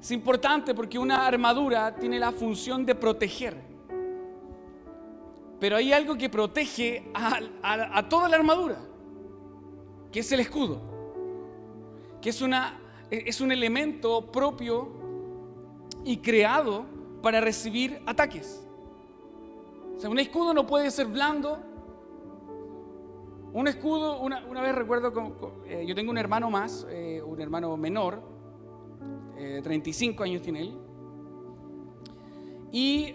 Es importante porque una armadura tiene la función de proteger. Pero hay algo que protege a toda la armadura, que es el escudo, que es un elemento propio y creado para recibir ataques. O sea, un escudo no puede ser blando. Un escudo, una vez recuerdo, yo tengo un hermano más, un hermano menor, 35 años tiene él, y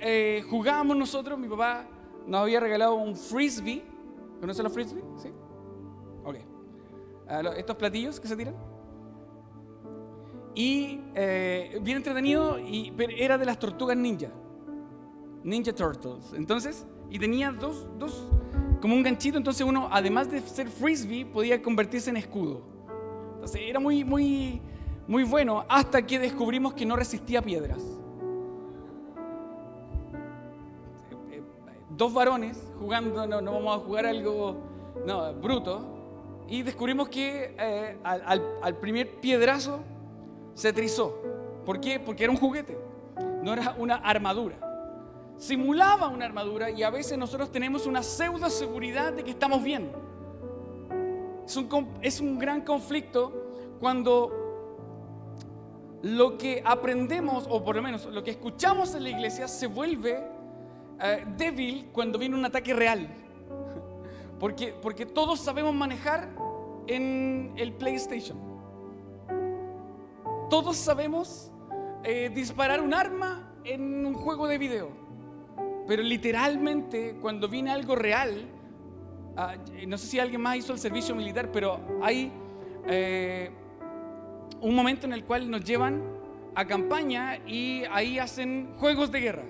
jugábamos nosotros, mi papá nos había regalado un frisbee. ¿Conocen los frisbee? ¿Sí? Ok. Estos platillos que se tiran. Y bien entretenido, pero era de las tortugas ninja. Ninja Turtles. Entonces, y tenía dos como un ganchito, entonces uno, además de ser frisbee, podía convertirse en escudo. Entonces era muy, muy, muy bueno, hasta que descubrimos que no resistía piedras. Dos varones jugando, no vamos a jugar algo bruto, y descubrimos que al primer piedrazo se trizó. ¿Por qué? Porque era un juguete, no era una armadura. Simulaba una armadura, y a veces nosotros tenemos una pseudo seguridad de que estamos bien. Es un gran conflicto cuando lo que aprendemos, o por lo menos lo que escuchamos en la iglesia, se vuelve débil cuando viene un ataque real. Porque todos sabemos manejar en el PlayStation. Todos sabemos disparar un arma en un juego de video. Pero literalmente cuando viene algo real, no sé si alguien más hizo el servicio militar, pero hay un momento en el cual nos llevan a campaña y ahí hacen juegos de guerra,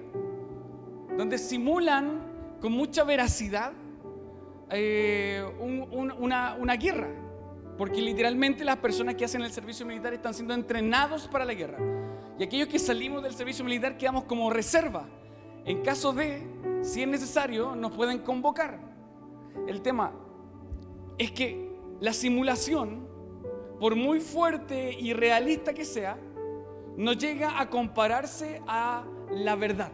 donde simulan con mucha veracidad una guerra, porque literalmente las personas que hacen el servicio militar están siendo entrenados para la guerra, y aquellos que salimos del servicio militar quedamos como reserva. En caso de, si es necesario, nos pueden convocar. El tema es que la simulación, por muy fuerte y realista que sea, no llega a compararse a la verdad.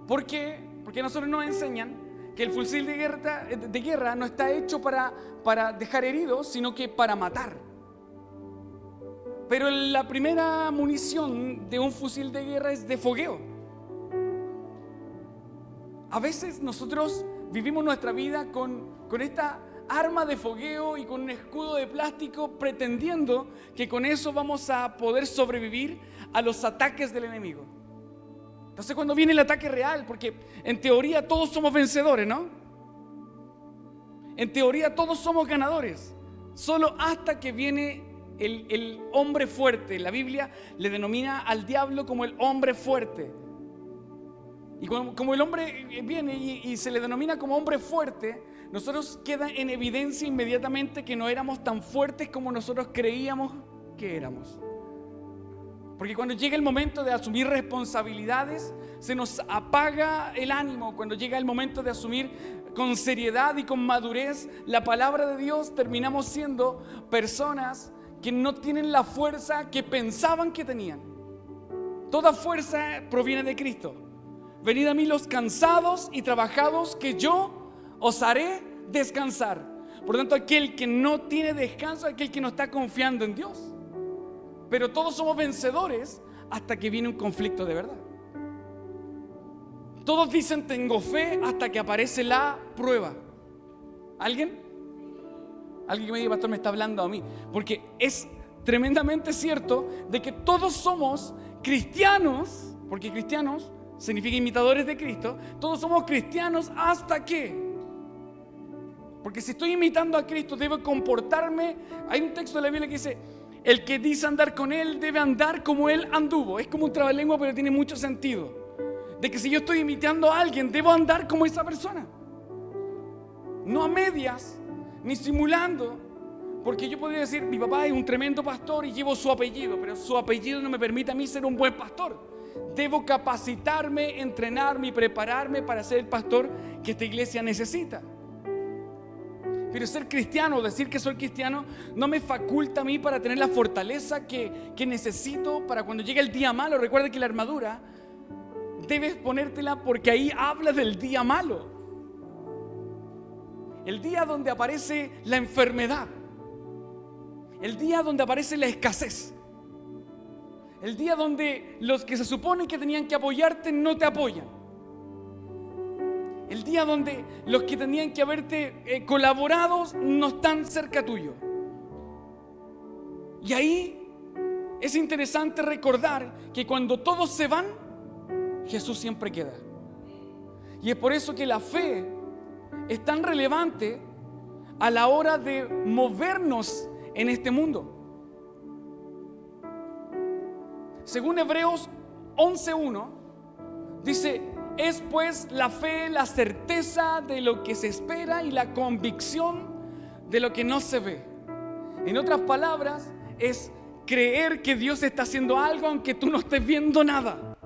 ¿Por qué? Porque a nosotros nos enseñan que el fusil de guerra no está hecho para dejar heridos, sino que para matar. Pero la primera munición de un fusil de guerra es de fogueo. A veces nosotros vivimos nuestra vida con esta arma de fogueo y con un escudo de plástico, pretendiendo que con eso vamos a poder sobrevivir a los ataques del enemigo. Entonces, cuando viene el ataque real, porque en teoría todos somos vencedores, ¿no? En teoría todos somos ganadores, solo hasta que viene el hombre fuerte. La Biblia le denomina al diablo como el hombre fuerte. Y como el hombre viene y se le denomina como hombre fuerte, nosotros queda en evidencia inmediatamente que no éramos tan fuertes como nosotros creíamos que éramos. Porque cuando llega el momento de asumir responsabilidades, se nos apaga el ánimo. Cuando llega el momento de asumir con seriedad y con madurez la palabra de Dios, terminamos siendo personas que no tienen la fuerza que pensaban que tenían. Toda fuerza proviene de Cristo. Venid a mí los cansados y trabajados, que yo os haré descansar. Por lo tanto, aquel que no tiene descanso es aquel que no está confiando en Dios. Pero todos somos vencedores hasta que viene un conflicto de verdad. Todos dicen tengo fe hasta que aparece la prueba. ¿Alguien? Alguien que me diga, pastor, me está hablando a mí. Porque es tremendamente cierto de que todos somos cristianos, porque cristianos significa imitadores de Cristo. Todos somos cristianos hasta que, porque si estoy imitando a Cristo, debo comportarme. Hay un texto de la Biblia que dice: el que dice andar con Él debe andar como Él anduvo. Es como un trabalengua, pero tiene mucho sentido. De que si yo estoy imitando a alguien, debo andar como esa persona, no a medias, ni simulando. Porque yo podría decir, mi papá es un tremendo pastor y llevo su apellido, pero su apellido no me permite a mí ser un buen pastor. Debo capacitarme, entrenarme y prepararme para ser el pastor que esta iglesia necesita. Pero ser cristiano, decir que soy cristiano, no me faculta a mí para tener la fortaleza que necesito para cuando llegue el día malo. Recuerda que la armadura debes ponértela porque ahí habla del día malo. El día donde aparece la enfermedad. El día donde aparece la escasez. El día donde los que se supone que tenían que apoyarte no te apoyan. El día donde los que tenían que haberte colaborado no están cerca tuyo. Y ahí es interesante recordar que cuando todos se van, Jesús siempre queda. Y es por eso que la fe es tan relevante a la hora de movernos en este mundo. Según Hebreos 11:1, dice: es pues la fe, la certeza de lo que se espera y la convicción de lo que no se ve. En otras palabras, es creer que Dios está haciendo algo aunque tú no estés viendo nada.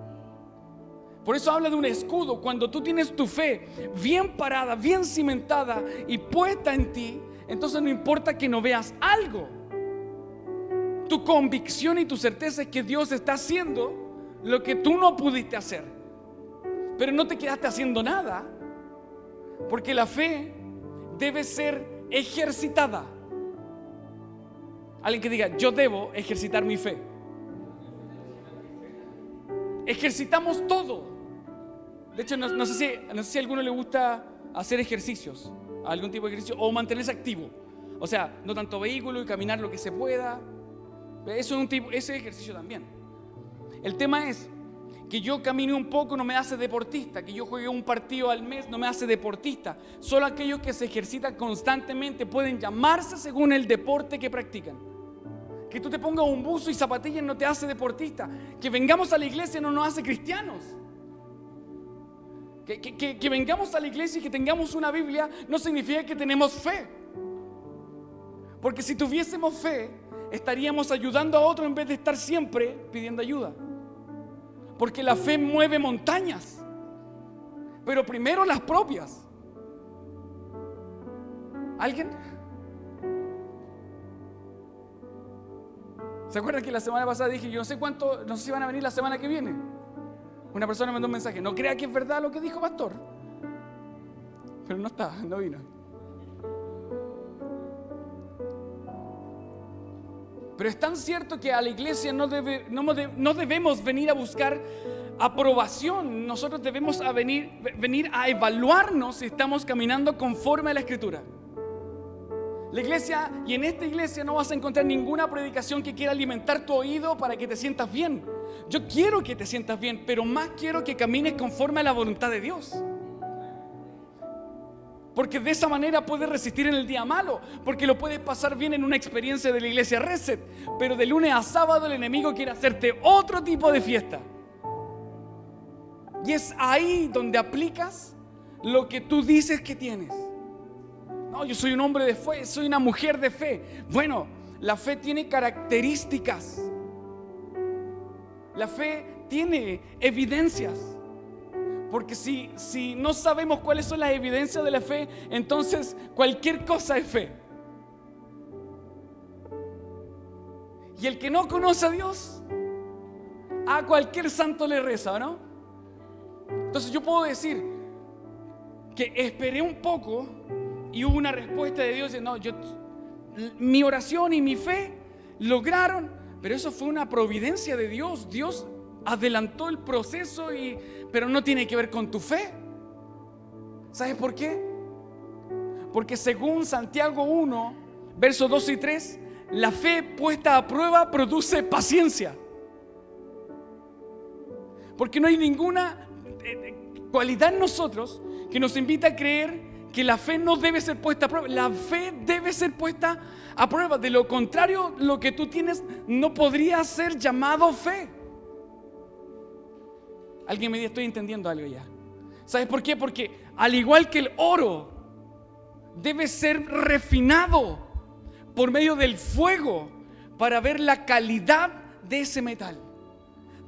Por eso habla de un escudo. Cuando tú tienes tu fe bien parada, bien cimentada y puesta en ti, entonces no importa que no veas algo. Tu convicción y tu certeza es que Dios está haciendo lo que tú no pudiste hacer. Pero no te quedaste haciendo nada, porque la fe debe ser ejercitada. Alguien que diga: yo debo ejercitar mi fe. Ejercitamos todo. De hecho, no sé si a alguno le gusta hacer ejercicios, algún tipo de ejercicio, o mantenerse activo. O sea, no tanto vehículo y caminar lo que se pueda. Eso es un tipo, ese ejercicio también. El tema es que yo camine un poco no me hace deportista, que yo juegue un partido al mes no me hace deportista. Solo aquellos que se ejercitan constantemente pueden llamarse según el deporte que practican. Que tú te pongas un buzo y zapatillas no te hace deportista. Que vengamos a la iglesia no nos hace cristianos. Que vengamos a la iglesia y que tengamos una Biblia no significa que tenemos fe. Porque si tuviésemos fe, estaríamos ayudando a otro en vez de estar siempre pidiendo ayuda. Porque la fe mueve montañas, pero primero las propias. ¿Alguien? ¿Se acuerdan que la semana pasada dije: yo no sé si van a venir la semana que viene? Una persona me mandó un mensaje: no crea que es verdad lo que dijo pastor. Pero no vino. Pero es tan cierto que a la iglesia no debemos venir a buscar aprobación. Nosotros debemos venir a evaluarnos si estamos caminando conforme a la Escritura. La iglesia, y en esta iglesia no vas a encontrar ninguna predicación que quiera alimentar tu oído para que te sientas bien. Yo quiero que te sientas bien, pero más quiero que camines conforme a la voluntad de Dios. Porque de esa manera puedes resistir en el día malo. Porque lo puedes pasar bien en una experiencia de la iglesia Reset, pero de lunes a sábado el enemigo quiere hacerte otro tipo de fiesta. Y es ahí donde aplicas lo que tú dices que tienes. No, yo soy un hombre de fe, soy una mujer de fe. Bueno, la fe tiene características. La fe tiene evidencias. Porque si no sabemos cuáles son las evidencias de la fe, entonces cualquier cosa es fe. Y el que no conoce a Dios, a cualquier santo le reza, ¿no? Entonces yo puedo decir que esperé un poco y hubo una respuesta de Dios. No, mi oración y mi fe lograron, pero eso fue una providencia de Dios. Dios adelantó el proceso, pero no tiene que ver con tu fe. ¿Sabes por qué? Porque según Santiago 1, versos 2 y 3, la fe puesta a prueba produce paciencia. Porque no hay ninguna cualidad en nosotros que nos invita a creer que la fe no debe ser puesta a prueba. La fe debe ser puesta a prueba. De lo contrario, lo que tú tienes no podría ser llamado fe. Alguien me dice: estoy entendiendo algo ya. ¿Sabes por qué? Porque al igual que el oro debe ser refinado por medio del fuego para ver la calidad de ese metal.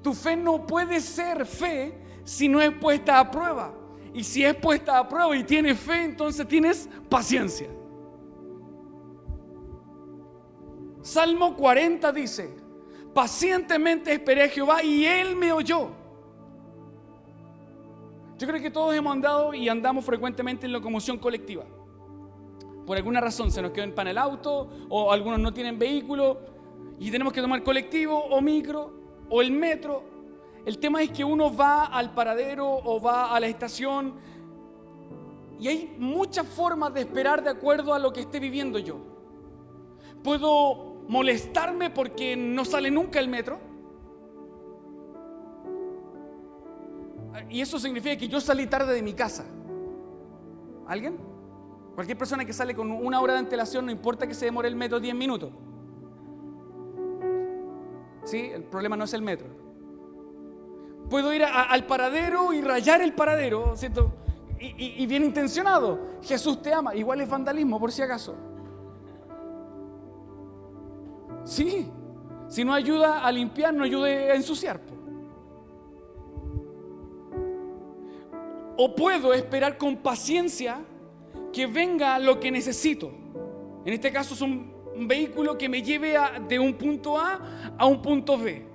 Tu fe no puede ser fe si no es puesta a prueba. Y si es puesta a prueba y tienes fe, entonces tienes paciencia. Salmo 40 dice: pacientemente esperé a Jehová y Él me oyó. Yo creo que todos hemos andado y andamos frecuentemente en locomoción colectiva. Por alguna razón se nos quedó en pan el auto, o algunos no tienen vehículo y tenemos que tomar colectivo o micro o el metro. El tema es que uno va al paradero o va a la estación y hay muchas formas de esperar de acuerdo a lo que esté viviendo yo. Puedo molestarme porque no sale nunca el metro, y eso significa que yo salí tarde de mi casa. ¿Alguien? Cualquier persona que sale con 1 hora de antelación, no importa que se demore el metro 10 minutos. ¿Sí? El problema no es el metro. Puedo ir al paradero y rayar el paradero, ¿cierto? Y bien intencionado. Jesús te ama. Igual es vandalismo, por si acaso. Sí. Si no ayuda a limpiar, no ayuda a ensuciar. O puedo esperar con paciencia que venga lo que necesito. En este caso es un vehículo que me lleve de un punto A un punto B.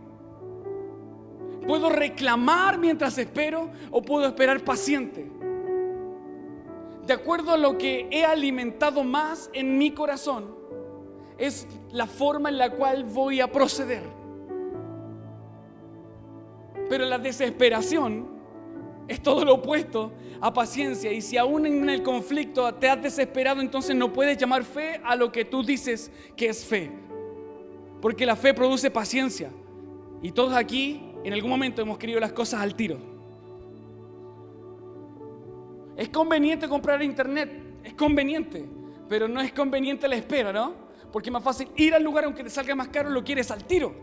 Puedo reclamar mientras espero o puedo esperar paciente. De acuerdo a lo que he alimentado más en mi corazón, es la forma en la cual voy a proceder. Pero la desesperación es todo lo opuesto a paciencia. Y si aún en el conflicto te has desesperado, entonces no puedes llamar fe a lo que tú dices que es fe. Porque la fe produce paciencia. Y todos aquí en algún momento hemos querido las cosas al tiro. Es conveniente comprar internet, es conveniente, pero no es conveniente la espera, ¿no? Porque es más fácil ir al lugar aunque te salga más caro, lo quieres al tiro.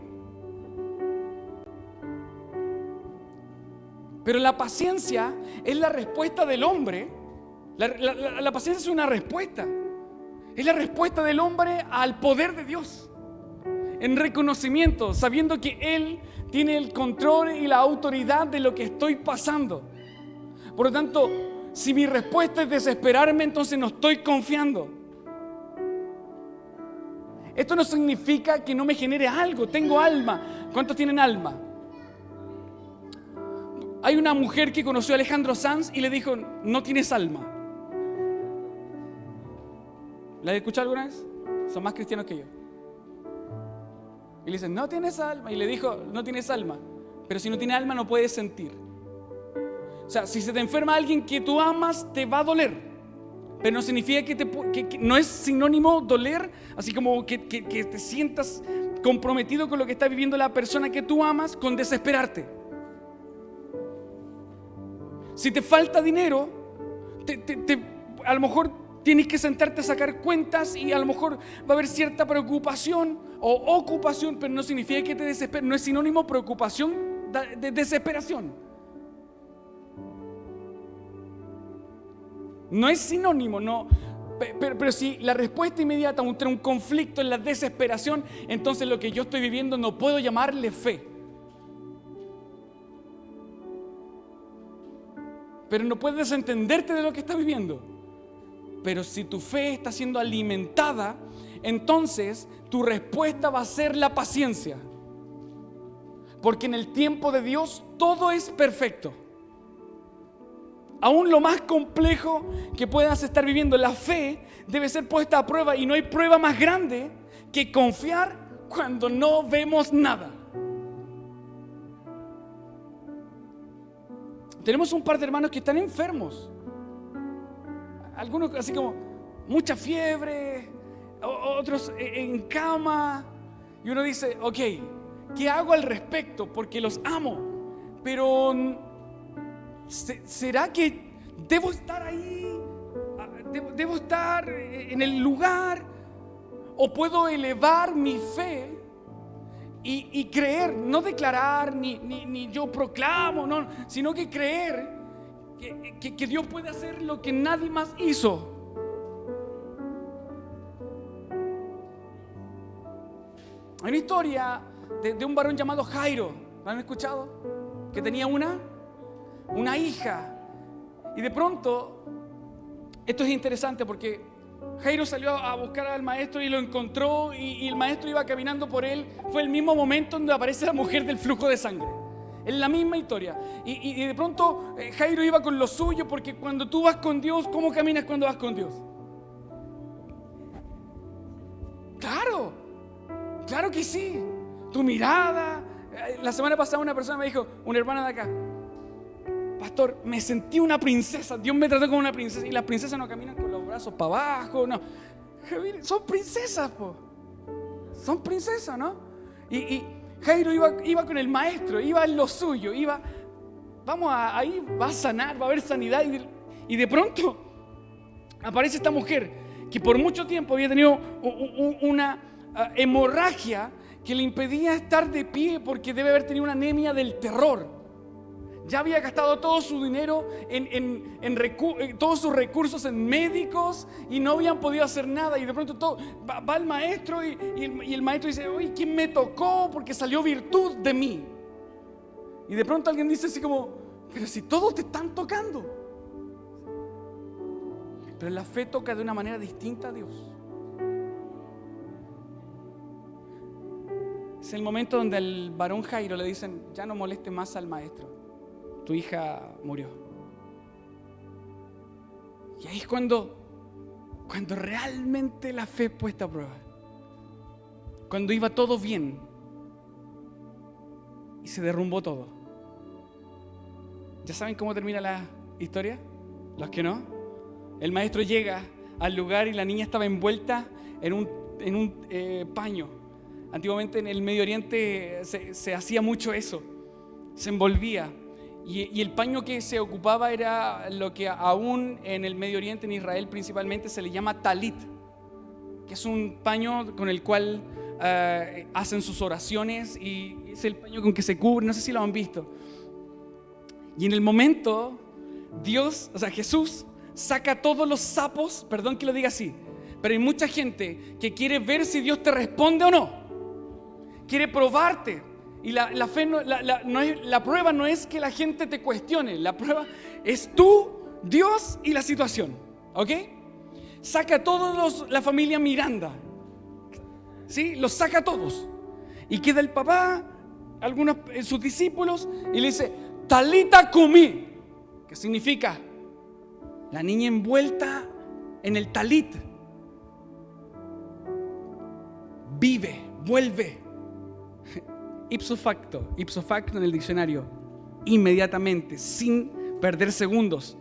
Pero la paciencia es la respuesta del hombre. La paciencia es una respuesta. Es la respuesta del hombre al poder de Dios. En reconocimiento, sabiendo que Él tiene el control y la autoridad de lo que estoy pasando. Por lo tanto, si mi respuesta es desesperarme, entonces no estoy confiando. Esto no significa que no me genere algo. Tengo alma. ¿Cuántos tienen alma? Hay una mujer que conoció a Alejandro Sanz y le dijo: no tienes alma. ¿La has escuchado alguna vez? Son más cristianos que yo. Y le dicen: no tienes alma. Y le dijo: no tienes alma. Pero si no tienes alma no puedes sentir. O sea, si se te enferma alguien que tú amas, te va a doler. Pero no significa que no es sinónimo doler, así como que te sientas comprometido con lo que está viviendo la persona que tú amas, con desesperarte. Si te falta dinero, a lo mejor tienes que sentarte a sacar cuentas y a lo mejor va a haber cierta preocupación o ocupación, pero no significa que te desesperes. No es sinónimo preocupación de desesperación. No es sinónimo, no. Pero si la respuesta inmediata ante un conflicto es la desesperación, entonces lo que yo estoy viviendo no puedo llamarle fe. Pero no puedes desentenderte de lo que estás viviendo. Pero si tu fe está siendo alimentada, entonces tu respuesta va a ser la paciencia. Porque en el tiempo de Dios todo es perfecto. Aún lo más complejo que puedas estar viviendo, la fe debe ser puesta a prueba. Y no hay prueba más grande que confiar cuando no vemos nada. Tenemos un par de hermanos que están enfermos. Algunos así como mucha fiebre, otros en cama. Y uno dice: ok, ¿qué hago al respecto? Porque los amo. Pero ¿será que debo estar ahí? ¿Debo estar en el lugar? ¿O puedo elevar mi fe y creer? No declarar, ni yo proclamo, no, sino que creer que Dios puede hacer lo que nadie más hizo. Hay una historia de un varón llamado Jairo. ¿La han escuchado? Que tenía una hija. Y de pronto, esto es interesante porque Jairo salió a buscar al maestro y lo encontró, y el maestro iba caminando por él. Fue el mismo momento donde aparece la mujer del flujo de sangre. Es la misma historia. Y de pronto Jairo iba con lo suyo, porque cuando tú vas con Dios, ¿cómo caminas cuando vas con Dios? Claro que sí. Tu mirada. La semana pasada una persona me dijo, una hermana de acá: pastor, me sentí una princesa. Dios me trató como una princesa. Y las princesas no caminan con los brazos para abajo, no. Son princesas, po. Son princesas, ¿no? Y Jairo iba con el maestro, iba en lo suyo, ahí va a sanar, va a haber sanidad. Y de pronto aparece esta mujer que por mucho tiempo había tenido una hemorragia que le impedía estar de pie, porque debe haber tenido una anemia del terror. Ya había gastado todo su dinero todos sus recursos en médicos, y no habían podido hacer nada. Y de pronto va el maestro y el maestro dice: oye, ¿quién me tocó? Porque salió virtud de mí. Y de pronto alguien dice así como: pero si todos te están tocando. Pero la fe toca de una manera distinta a Dios. Es el momento donde al varón Jairo le dicen: ya no moleste más al maestro, tu hija murió. Y ahí es cuando realmente la fe es puesta a prueba. Cuando iba todo bien y se derrumbó todo. ¿Ya saben cómo termina la historia? Los que no. El maestro llega al lugar y la niña estaba envuelta en un paño. Antiguamente en el Medio Oriente se hacía mucho eso. Se envolvía. Y el paño que se ocupaba era lo que aún en el Medio Oriente, en Israel principalmente, se le llama talit, que es un paño con el cual hacen sus oraciones, y es el paño con que se cubre. No sé si lo han visto. Y en el momento Jesús saca todos los sapos, perdón que lo diga así, pero hay mucha gente que quiere ver si Dios te responde o no. Quiere probarte. Y la fe la prueba no es que la gente te cuestione. La prueba es tú, Dios y la situación. ¿Ok? Saca a todos la familia Miranda. ¿Sí? Los saca a todos. Y queda el papá, algunos sus discípulos, y le dice: Talita cumi, que significa la niña envuelta en el talit. Vive, vuelve. Ipso facto en el diccionario, inmediatamente, sin perder segundos,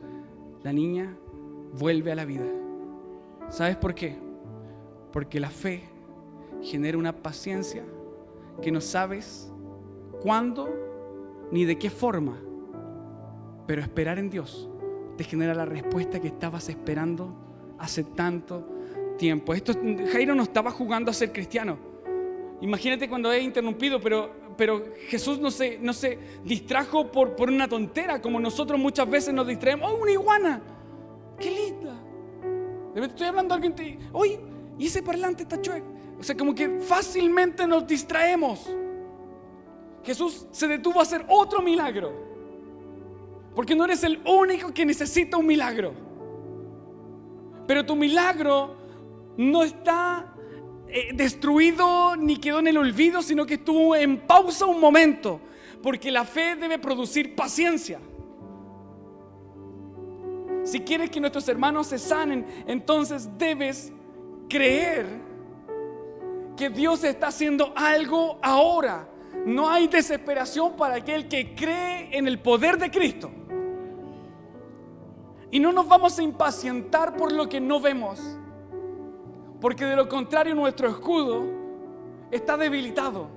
la niña vuelve a la vida. ¿Sabes por qué? Porque la fe genera una paciencia que no sabes cuándo ni de qué forma, pero esperar en Dios te genera la respuesta que estabas esperando hace tanto tiempo. Jairo no estaba jugando a ser cristiano. Imagínate cuando es interrumpido, pero Jesús no se distrajo por una tontera, como nosotros muchas veces nos distraemos. ¡Oh, una iguana! ¡Qué linda! De repente estoy hablando a alguien, oye, y ese parlante está chueco. O sea, como que fácilmente nos distraemos. Jesús se detuvo a hacer otro milagro, porque no eres el único que necesita un milagro. Pero tu milagro no está destruido ni quedó en el olvido, sino que estuvo en pausa un momento, porque la fe debe producir paciencia. Si quieres que nuestros hermanos se sanen, entonces debes creer que Dios está haciendo algo ahora. No hay desesperación para aquel que cree en el poder de Cristo. Y no nos vamos a impacientar por lo que no vemos, porque de lo contrario nuestro escudo está debilitado.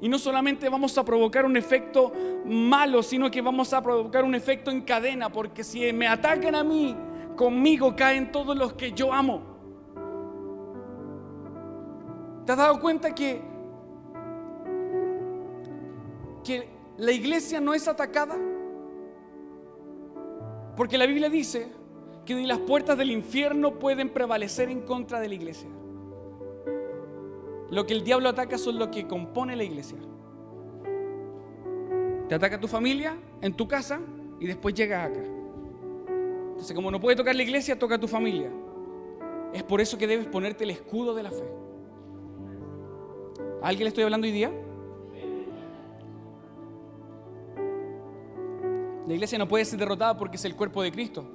Y no solamente vamos a provocar un efecto malo, sino que vamos a provocar un efecto en cadena, porque si me atacan a mí, conmigo caen todos los que yo amo. ¿Te has dado cuenta que la iglesia no es atacada? Porque la Biblia dice que ni las puertas del infierno pueden prevalecer en contra de la iglesia. Lo que el diablo ataca son lo que compone la iglesia. Te ataca tu familia en tu casa y después llegas acá. Entonces, como no puede tocar la iglesia, toca a tu familia. Es por eso que debes ponerte el escudo de la fe. ¿A alguien le estoy hablando hoy día? La iglesia no puede ser derrotada porque es el cuerpo de Cristo.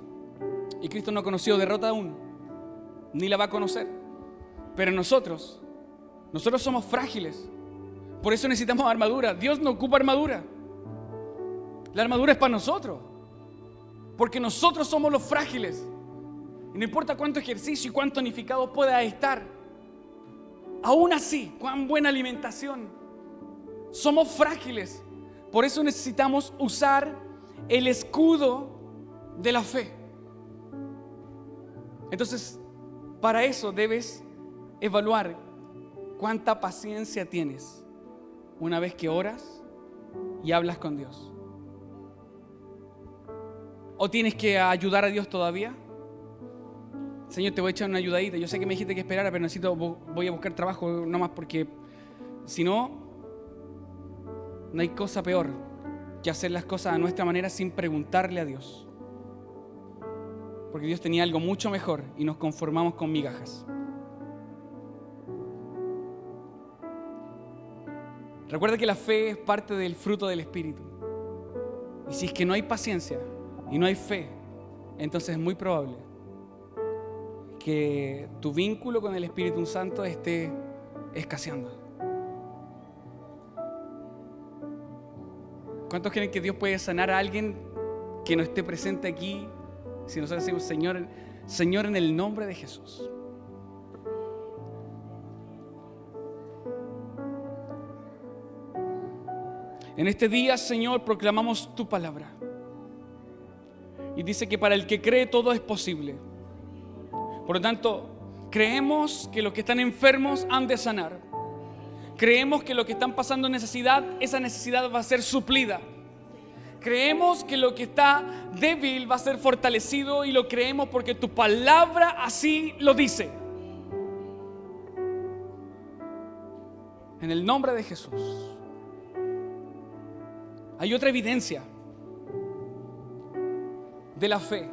Y Cristo no ha conocido derrota aún, ni la va a conocer. Pero nosotros somos frágiles. Por eso necesitamos armadura. Dios no ocupa armadura. La armadura es para nosotros. Porque nosotros somos los frágiles. Y no importa cuánto ejercicio y cuán tonificado pueda estar. Aún así, cuán buena alimentación. Somos frágiles. Por eso necesitamos usar el escudo de la fe. Entonces, para eso debes evaluar cuánta paciencia tienes una vez que oras y hablas con Dios. ¿O tienes que ayudar a Dios todavía? Señor, te voy a echar una ayudadita. Yo sé que me dijiste que esperara, pero voy a buscar trabajo nomás, porque si no, no hay cosa peor que hacer las cosas a nuestra manera sin preguntarle a Dios. Porque Dios tenía algo mucho mejor y nos conformamos con migajas. Recuerda que la fe es parte del fruto del Espíritu. Y si es que no hay paciencia y no hay fe, entonces es muy probable que tu vínculo con el Espíritu Santo esté escaseando. ¿Cuántos creen que Dios puede sanar a alguien que no esté presente aquí si nosotros decimos Señor en el nombre de Jesús? En este día, Señor, proclamamos tu palabra. Y dice que para el que cree todo es posible. Por lo tanto, creemos que los que están enfermos han de sanar. Creemos que los que están pasando necesidad, esa necesidad va a ser suplida. Creemos que lo que está débil va a ser fortalecido, y lo creemos porque tu palabra así lo dice. En el nombre de Jesús. Hay otra evidencia de la fe.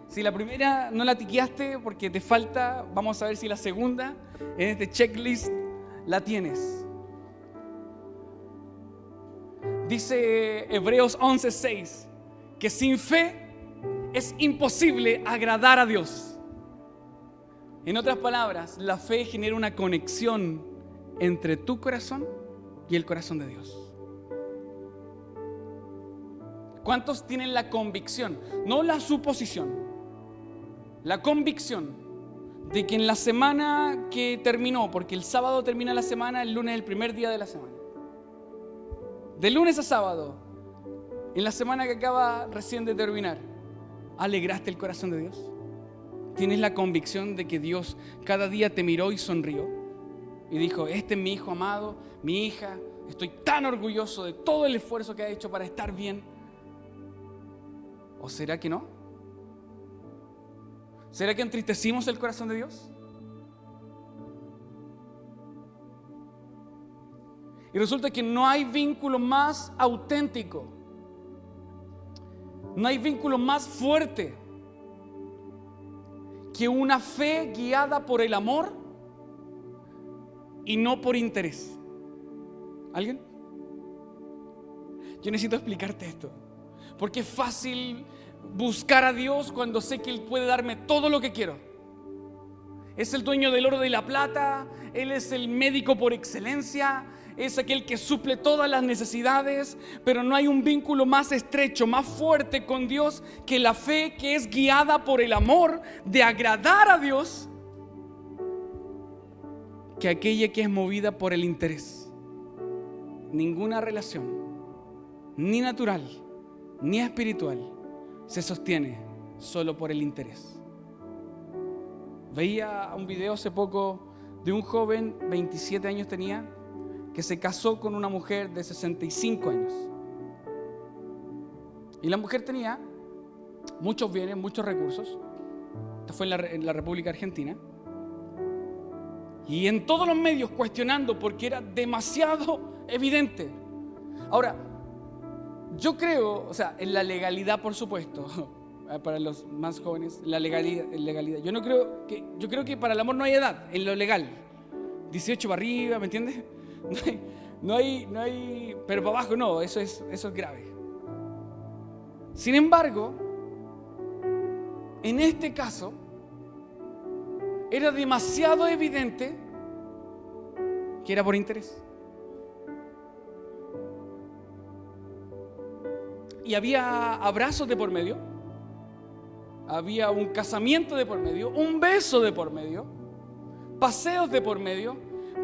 Si la primera no la tiqueaste porque te falta, vamos a ver si la segunda en este checklist la tienes. Dice Hebreos 11:6 que sin fe es imposible agradar a Dios. En otras palabras, la fe genera una conexión entre tu corazón y el corazón de Dios. ¿Cuántos tienen la convicción, no la suposición, la convicción de que en la semana que terminó, porque el sábado termina la semana, el lunes es el primer día de la semana, de lunes a sábado, en la semana que acaba recién de terminar, alegraste el corazón de Dios? ¿Tienes la convicción de que Dios cada día te miró y sonrió y dijo, este es mi hijo amado, mi hija, estoy tan orgulloso de todo el esfuerzo que ha hecho para estar bien? ¿O será que no? ¿Será que entristecimos el corazón de Dios? Y resulta que no hay vínculo más auténtico, no hay vínculo más fuerte que una fe guiada por el amor y no por interés. ¿Alguien? Yo necesito explicarte esto, porque es fácil buscar a Dios cuando sé que Él puede darme todo lo que quiero. Es el dueño del oro y la plata, Él es el médico por excelencia, es aquel que suple todas las necesidades, pero no hay un vínculo más estrecho, más fuerte con Dios que la fe que es guiada por el amor de agradar a Dios, que aquella que es movida por el interés. Ninguna relación, ni natural, ni espiritual, se sostiene solo por el interés. Veía un video hace poco de un joven, 27 años tenía, que se casó con una mujer de 65 años. Y la mujer tenía muchos bienes, muchos recursos. Esto fue en la República Argentina. Y en todos los medios cuestionando porque era demasiado evidente. Ahora, yo creo, o sea, en la legalidad, por supuesto, para los más jóvenes, la legalidad. Yo creo que para el amor no hay edad, en lo legal. 18 para arriba, ¿me entiendes? No hay, pero para abajo no, eso es grave. Sin embargo, en este caso, era demasiado evidente que era por interés. Y había abrazos de por medio, había un casamiento de por medio, un beso de por medio, paseos de por medio,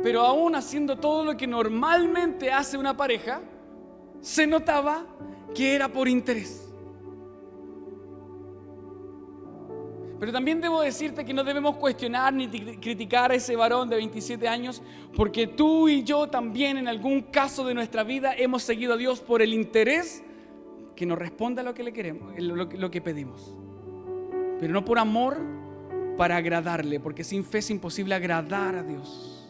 pero aún haciendo todo lo que normalmente hace una pareja, se notaba que era por interés. Pero también debo decirte que no debemos cuestionar ni criticar a ese varón de 27 años, porque tú y yo también en algún caso de nuestra vida hemos seguido a Dios por el interés que nos responda lo que le queremos, lo que pedimos. Pero no por amor para agradarle, porque sin fe es imposible agradar a Dios.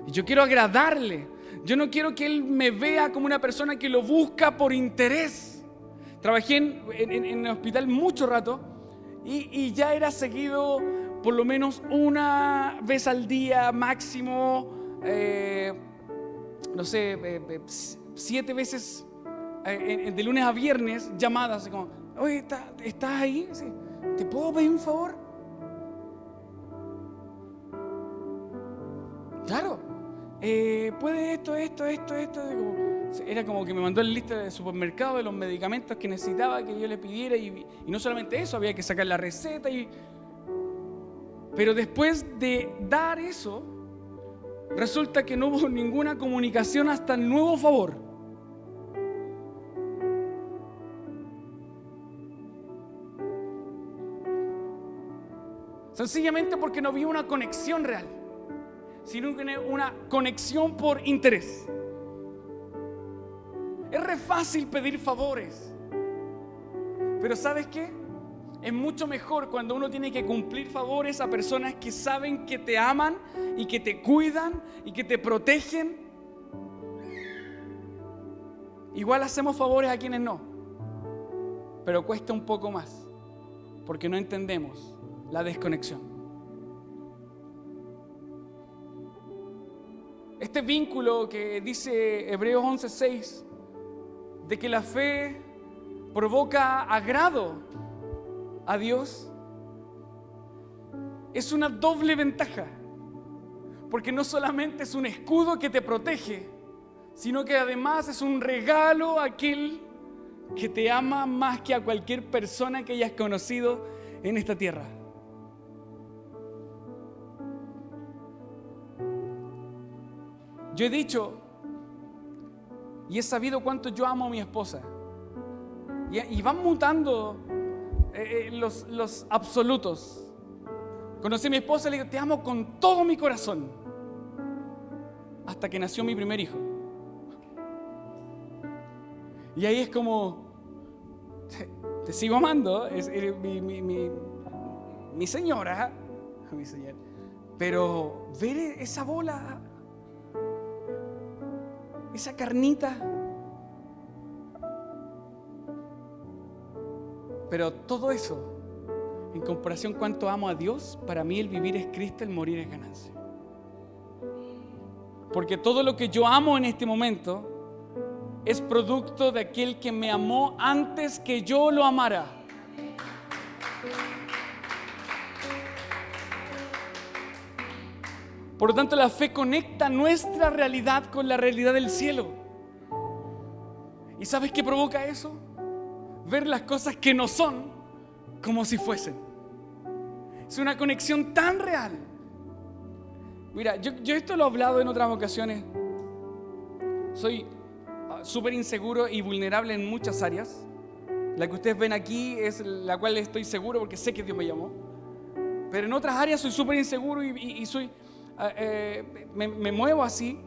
Y yo quiero agradarle. Yo no quiero que Él me vea como una persona que lo busca por interés. Trabajé en el hospital mucho rato y ya era seguido por lo menos una vez al día máximo, 7 veces de lunes a viernes, llamadas como: oye, ¿estás ahí? Sí. ¿Te puedo pedir un favor? Claro. ¿Puede esto? Era como que me mandó la lista de supermercado de los medicamentos que necesitaba que yo le pidiera, y no solamente eso, había que sacar la receta. Pero después de dar eso, resulta que no hubo ninguna comunicación hasta el nuevo favor. Sencillamente porque no había una conexión real, sino una conexión por interés. Es re fácil pedir favores, pero ¿sabes qué? Es mucho mejor cuando uno tiene que cumplir favores a personas que saben que te aman y que te cuidan y que te protegen. Igual hacemos favores a quienes no, pero cuesta un poco más porque no entendemos la desconexión. Este vínculo que dice Hebreos 11:6, de que la fe provoca agrado a Dios, es una doble ventaja, porque no solamente es un escudo que te protege, sino que además es un regalo a aquel que te ama más que a cualquier persona que hayas conocido en esta tierra. Yo he dicho y he sabido cuánto yo amo a mi esposa. Y van mutando los absolutos. Conocí a mi esposa y le digo: te amo con todo mi corazón. Hasta que nació mi primer hijo. Y ahí es como: te sigo amando, eres mi señora, mi señora. Pero ver esa bola, esa carnita. Pero todo eso, en comparación cuánto amo a Dios, para mí el vivir es Cristo, el morir es ganancia. Porque todo lo que yo amo en este momento es producto de aquel que me amó antes que yo lo amara. Por lo tanto, la fe conecta nuestra realidad con la realidad del cielo. ¿Y sabes qué provoca eso? Ver las cosas que no son como si fuesen. Es una conexión tan real. Mira, yo esto lo he hablado en otras ocasiones. Soy súper inseguro y vulnerable en muchas áreas. La que ustedes ven aquí es la cual estoy seguro porque sé que Dios me llamó. Pero en otras áreas soy súper inseguro y soy... me muevo así,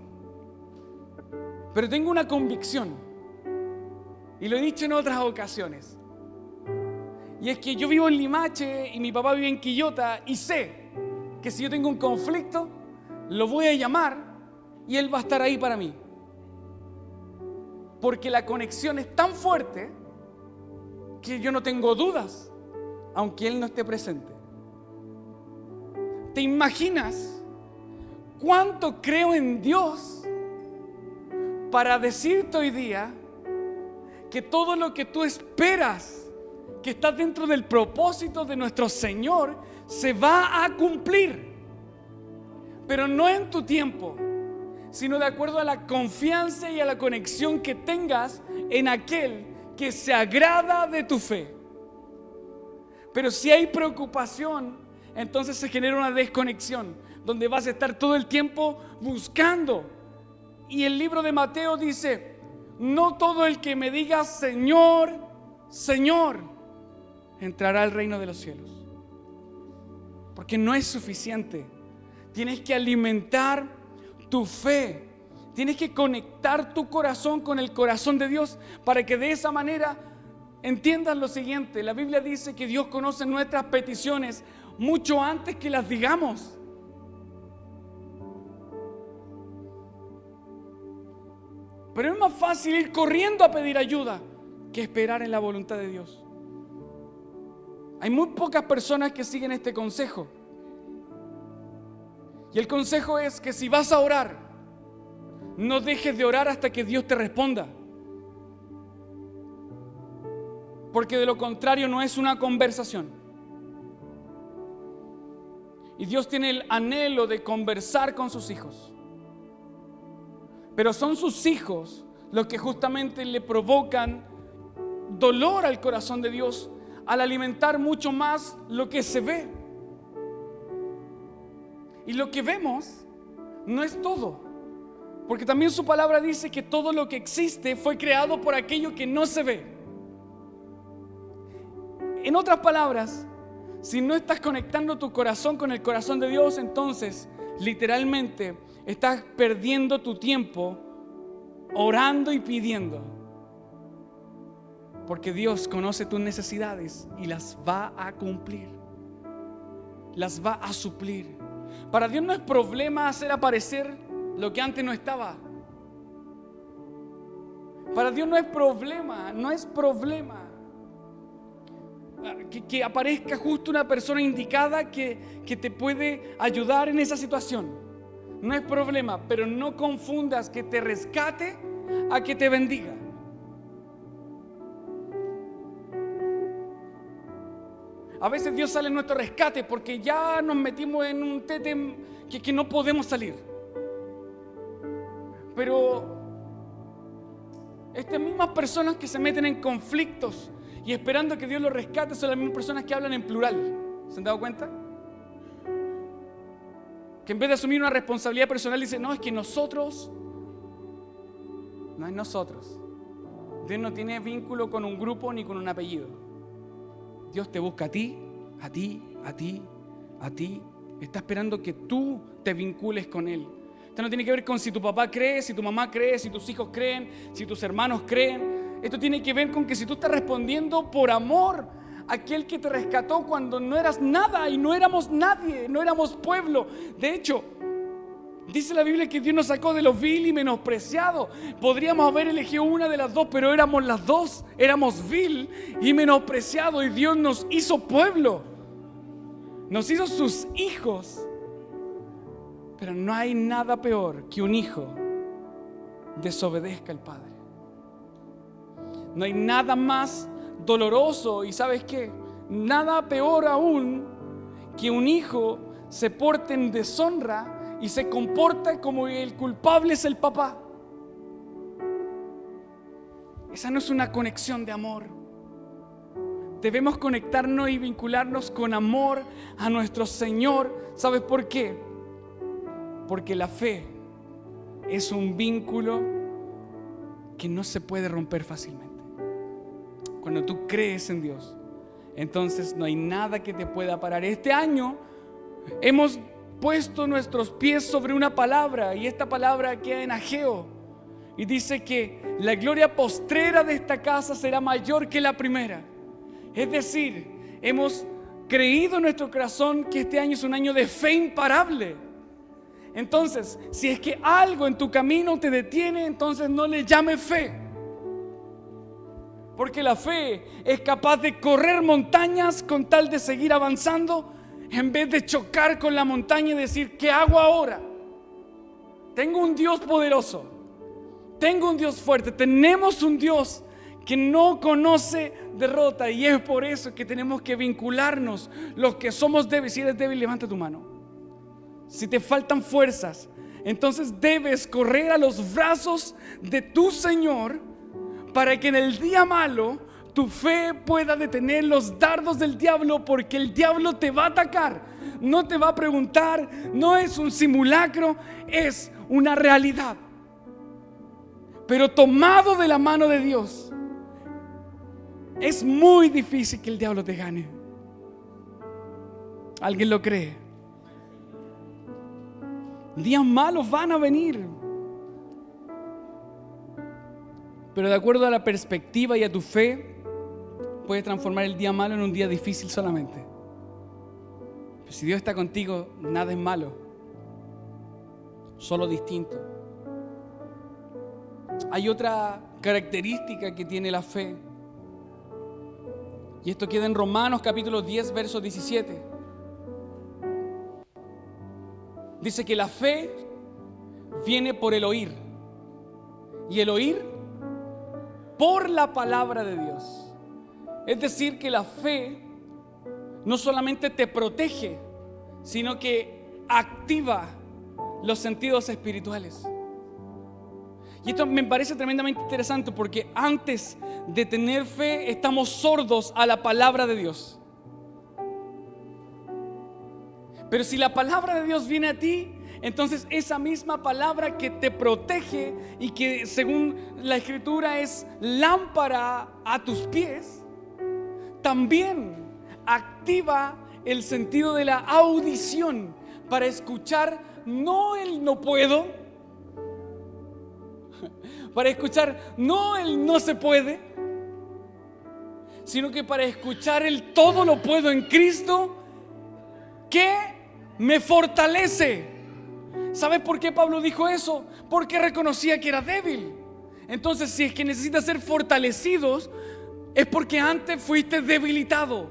pero tengo una convicción, y lo he dicho en otras ocasiones, y es que yo vivo en Limache y mi papá vive en Quillota, y sé que si yo tengo un conflicto lo voy a llamar y él va a estar ahí para mí, porque la conexión es tan fuerte que yo no tengo dudas, aunque Él no esté presente. ¿Te imaginas cuánto creo en Dios para decirte hoy día que todo lo que tú esperas, que está dentro del propósito de nuestro Señor, se va a cumplir? Pero no en tu tiempo, sino de acuerdo a la confianza y a la conexión que tengas en aquel que se agrada de tu fe. Pero si hay preocupación, entonces se genera una desconexión, donde vas a estar todo el tiempo buscando. Y el libro de Mateo dice: no todo el que me diga Señor, Señor, entrará al reino de los cielos. Porque no es suficiente. Tienes que alimentar tu fe. Tienes que conectar tu corazón con el corazón de Dios, para que de esa manera entiendas lo siguiente. La Biblia dice que Dios conoce nuestras peticiones mucho antes que las digamos. Pero es más fácil ir corriendo a pedir ayuda que esperar en la voluntad de Dios. Hay muy pocas personas que siguen este consejo. Y el consejo es que si vas a orar, no dejes de orar hasta que Dios te responda. Porque de lo contrario no es una conversación. Y Dios tiene el anhelo de conversar con sus hijos. Pero son sus hijos los que justamente le provocan dolor al corazón de Dios al alimentar mucho más lo que se ve. Y lo que vemos no es todo, porque también su palabra dice que todo lo que existe fue creado por aquello que no se ve. En otras palabras, si no estás conectando tu corazón con el corazón de Dios, entonces literalmente estás perdiendo tu tiempo orando y pidiendo. Porque Dios conoce tus necesidades y las va a cumplir, las va a suplir. Para Dios no es problema hacer aparecer lo que antes no estaba. Para Dios no es problema que aparezca justo una persona indicada que te puede ayudar en esa situación. No es problema, pero no confundas que te rescate a que te bendiga. A veces Dios sale en nuestro rescate porque ya nos metimos en un tete que no podemos salir. Pero estas mismas personas que se meten en conflictos y esperando que Dios los rescate son las mismas personas que hablan en plural. ¿Se han dado cuenta? Que en vez de asumir una responsabilidad personal dicen: no, es que nosotros. No es nosotros. Dios no tiene vínculo con un grupo ni con un apellido. Dios te busca a ti, a ti, a ti, a ti. Está esperando que tú te vincules con Él. Esto no tiene que ver con si tu papá cree, si tu mamá cree, si tus hijos creen, si tus hermanos creen. Esto tiene que ver con que si tú estás respondiendo por amor a aquel que te rescató cuando no eras nada y no éramos nadie, no éramos pueblo. De hecho, dice la Biblia que Dios nos sacó de lo vil y menospreciado. Podríamos haber elegido una de las dos, pero éramos las dos. Éramos vil y menospreciado, y Dios nos hizo pueblo. Nos hizo sus hijos. Pero no hay nada peor que un hijo desobedezca al Padre. No hay nada más doloroso, y ¿sabes qué? Nada peor aún que un hijo se porte en deshonra y se comporta como el culpable es el papá. Esa no es una conexión de amor. Debemos conectarnos y vincularnos con amor a nuestro Señor. ¿Sabes por qué? Porque la fe es un vínculo que no se puede romper fácilmente. Cuando tú crees en Dios, entonces no hay nada que te pueda parar. Este año hemos puesto nuestros pies sobre una palabra, y esta palabra queda en Ageo, y dice que la gloria postrera de esta casa será mayor que la primera. Es decir, hemos creído en nuestro corazón que este año es un año de fe imparable. Entonces, si es que algo en tu camino te detiene, entonces no le llames fe. Porque la fe es capaz de correr montañas con tal de seguir avanzando, en vez de chocar con la montaña y decir, ¿qué hago ahora? Tengo un Dios poderoso, tengo un Dios fuerte, tenemos un Dios que no conoce derrota, y es por eso que tenemos que vincularnos los que somos débiles. Si eres débil, levanta tu mano. Si te faltan fuerzas, entonces debes correr a los brazos de tu Señor, para que en el día malo tu fe pueda detener los dardos del diablo, porque el diablo te va a atacar, no te va a preguntar, no es un simulacro, es una realidad. Pero tomado de la mano de Dios, es muy difícil que el diablo te gane. ¿Alguien lo cree? Días malos van a venir, pero de acuerdo a la perspectiva y a tu fe, puedes transformar el día malo en un día difícil solamente. Pero si Dios está contigo, nada es malo, solo distinto. Hay otra característica que tiene la fe, y esto queda en Romanos capítulo 10, verso 17. Dice que la fe viene por el oír, y el oír por la palabra de Dios. Es decir, que la fe no solamente te protege, sino que activa los sentidos espirituales. Y esto me parece tremendamente interesante, porque antes de tener fe estamos sordos a la palabra de Dios. Pero si la palabra de Dios viene a ti, entonces esa misma palabra que te protege y que según la Escritura es lámpara a tus pies, también activa el sentido de la audición para escuchar no el no puedo, para escuchar no el no se puede, sino que para escuchar el todo lo puedo en Cristo que me fortalece. ¿Sabes por qué Pablo dijo eso? Porque reconocía que era débil. Entonces, si es que necesitas ser fortalecidos, es porque antes fuiste debilitado.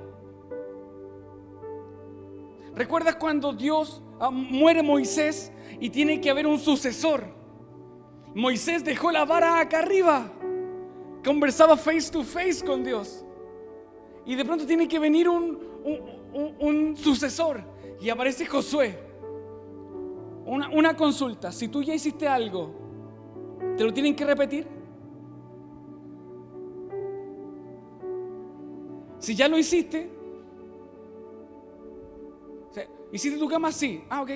¿Recuerdas cuando Dios muere Moisés y tiene que haber un sucesor? Moisés dejó la vara acá arriba, conversaba face to face con Dios, y de pronto tiene que venir un sucesor, y aparece Josué. Una consulta: si tú ya hiciste algo, ¿te lo tienen que repetir? Si ya lo hiciste, o sea, ¿hiciste tu cama? Sí. Ah, ok.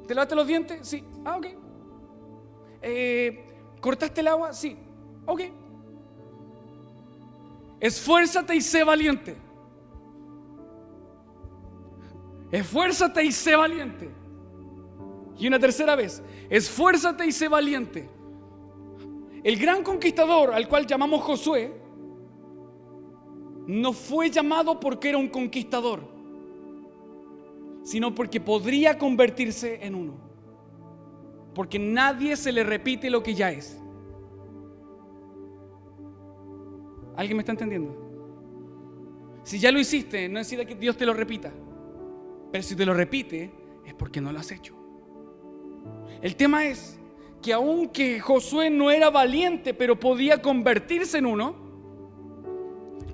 ¿Te lavaste los dientes? Sí. Ah, ok. ¿Cortaste el agua? Sí. Ok. Esfuérzate y sé valiente. Esfuérzate y sé valiente. Y una tercera vez: esfuérzate y sé valiente. El gran conquistador al cual llamamos Josué no fue llamado porque era un conquistador, sino porque podría convertirse en uno. Porque nadie se le repite lo que ya es. ¿Alguien me está entendiendo? Si ya lo hiciste, no necesita que Dios te lo repita. Pero si te lo repite, es porque no lo has hecho. El tema es que aunque Josué no era valiente, pero podía convertirse en uno,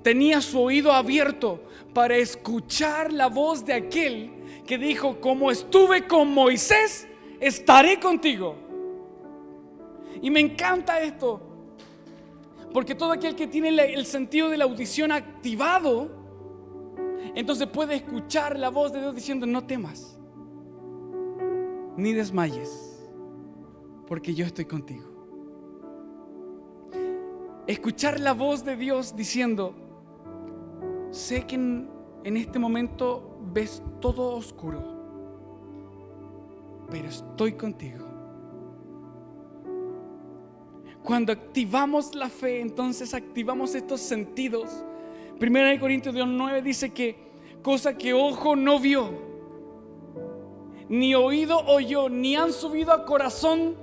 tenía su oído abierto para escuchar la voz de aquel que dijo: como estuve con Moisés, estaré contigo. Y me encanta esto, porque todo aquel que tiene el sentido de la audición activado, entonces puede escuchar la voz de Dios diciendo: no temas, ni desmayes, porque yo estoy contigo. Escuchar la voz de Dios diciendo: sé que en este momento ves todo oscuro, pero estoy contigo. Cuando activamos la fe, entonces activamos estos sentidos. 1 Corintios 9 dice que cosa que ojo no vio, ni oído oyó, ni han subido a corazón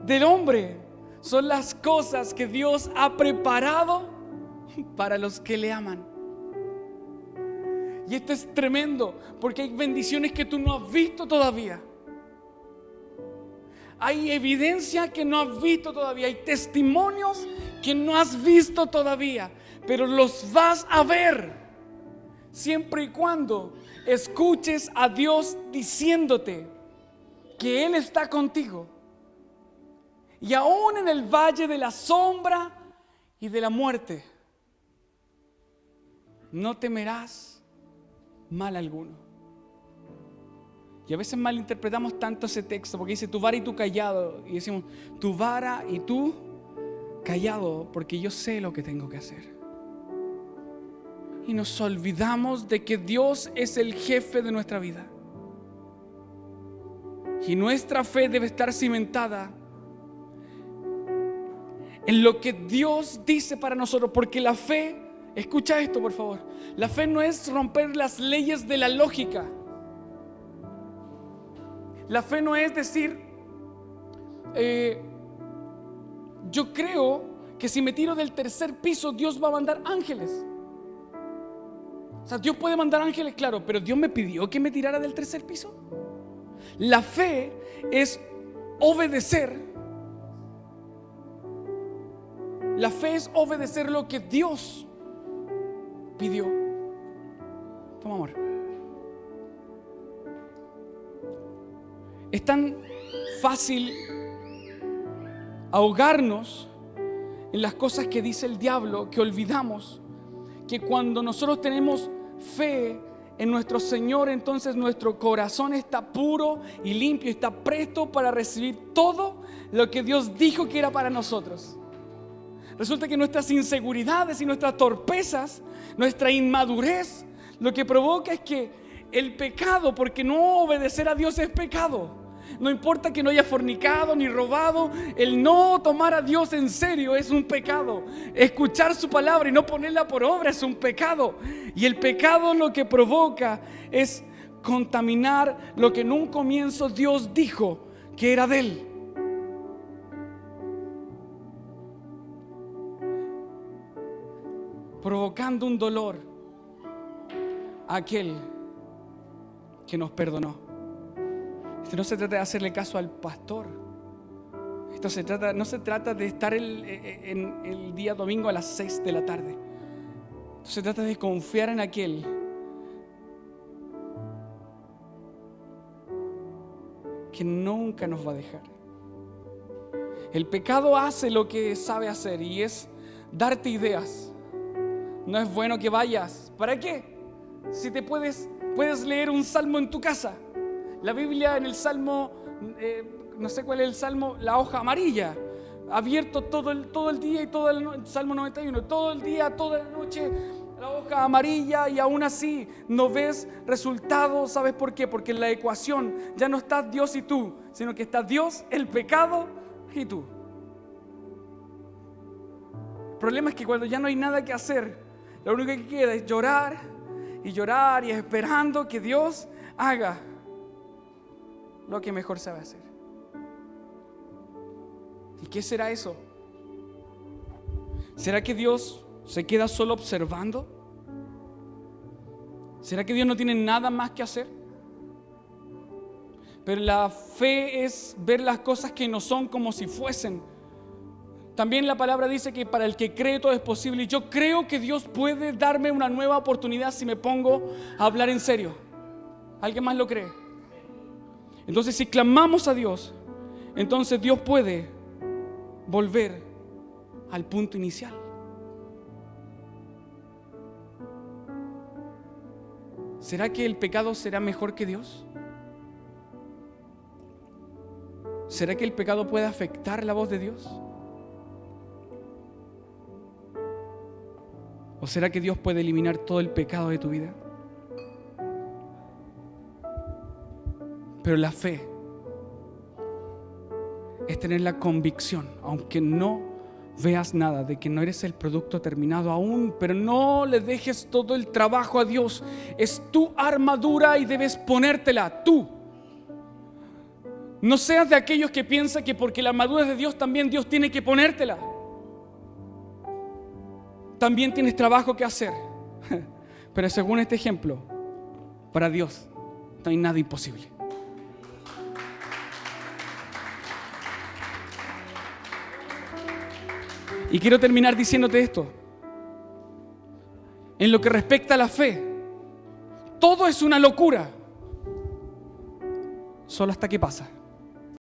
del hombre, son las cosas que Dios ha preparado para los que le aman. Y esto es tremendo, porque hay bendiciones que tú no has visto todavía. Hay evidencia que no has visto todavía. Hay testimonios que no has visto todavía, pero los vas a ver siempre y cuando escuches a Dios diciéndote que Él está contigo. Y aún en el valle de la sombra y de la muerte, no temerás mal alguno. Y a veces malinterpretamos tanto ese texto, porque dice tu vara y tu callado, y decimos tu vara y tu callado, porque yo sé lo que tengo que hacer. Y nos olvidamos de que Dios es el jefe de nuestra vida. Y nuestra fe debe estar cimentada en lo que Dios dice para nosotros, porque la fe, escucha esto por favor, la fe no es romper las leyes de la lógica. La fe no es decir, yo creo que si me tiro del tercer piso Dios va a mandar ángeles. O sea, Dios puede mandar ángeles, claro, pero Dios me pidió que me tirara del tercer piso. La fe es obedecer. La fe es obedecer lo que Dios pidió. Toma, amor. Es tan fácil ahogarnos en las cosas que dice el diablo que olvidamos que cuando nosotros tenemos fe en nuestro Señor, entonces nuestro corazón está puro y limpio, está presto para recibir todo lo que Dios dijo que era para nosotros. Resulta que nuestras inseguridades y nuestras torpezas, nuestra inmadurez, lo que provoca es que el pecado, porque no obedecer a Dios es pecado. No importa que no haya fornicado ni robado, el no tomar a Dios en serio es un pecado. Escuchar su palabra y no ponerla por obra es un pecado. Y el pecado lo que provoca es contaminar lo que en un comienzo Dios dijo que era de Él. Provocando un dolor a aquel que nos perdonó. Esto no se trata de hacerle caso al pastor. Esto no se trata de estar el día domingo a las 6 de la tarde. Esto se trata de confiar en aquel que nunca nos va a dejar. El pecado hace lo que sabe hacer y es darte ideas. No es bueno que vayas. ¿Para qué? Si te puedes leer un salmo en tu casa. La Biblia en el Salmo, no sé cuál es el Salmo, la hoja amarilla, abierto todo el día y todo el Salmo 91, todo el día, toda la noche, la hoja amarilla, y aún así no ves resultados. ¿Sabes por qué? Porque en la ecuación ya no está Dios y tú, sino que está Dios, el pecado y tú. El problema es que cuando ya no hay nada que hacer, lo único que queda es llorar y esperando que Dios haga lo que mejor sabe hacer. ¿Y qué será eso? ¿Será que Dios se queda solo observando? ¿Será que Dios no tiene nada más que hacer? Pero la fe es ver las cosas que no son como si fuesen. También la palabra dice que para el que cree todo es posible. Y yo creo que Dios puede darme una nueva oportunidad si me pongo a hablar en serio. ¿Alguien más lo cree? Entonces, si clamamos a Dios, entonces Dios puede volver al punto inicial. ¿Será que el pecado será mejor que Dios? ¿Será que el pecado puede afectar la voz de Dios? ¿O será que Dios puede eliminar todo el pecado de tu vida? Pero la fe es tener la convicción, aunque no veas nada, de que no eres el producto terminado aún, pero no le dejes todo el trabajo a Dios. Es tu armadura y debes ponértela tú. No seas de aquellos que piensan que porque la armadura es de Dios, también Dios tiene que ponértela. También tienes trabajo que hacer. Pero según este ejemplo, para Dios no hay nada imposible. Y quiero terminar diciéndote esto. En lo que respecta a la fe, todo es una locura, solo hasta que pasa.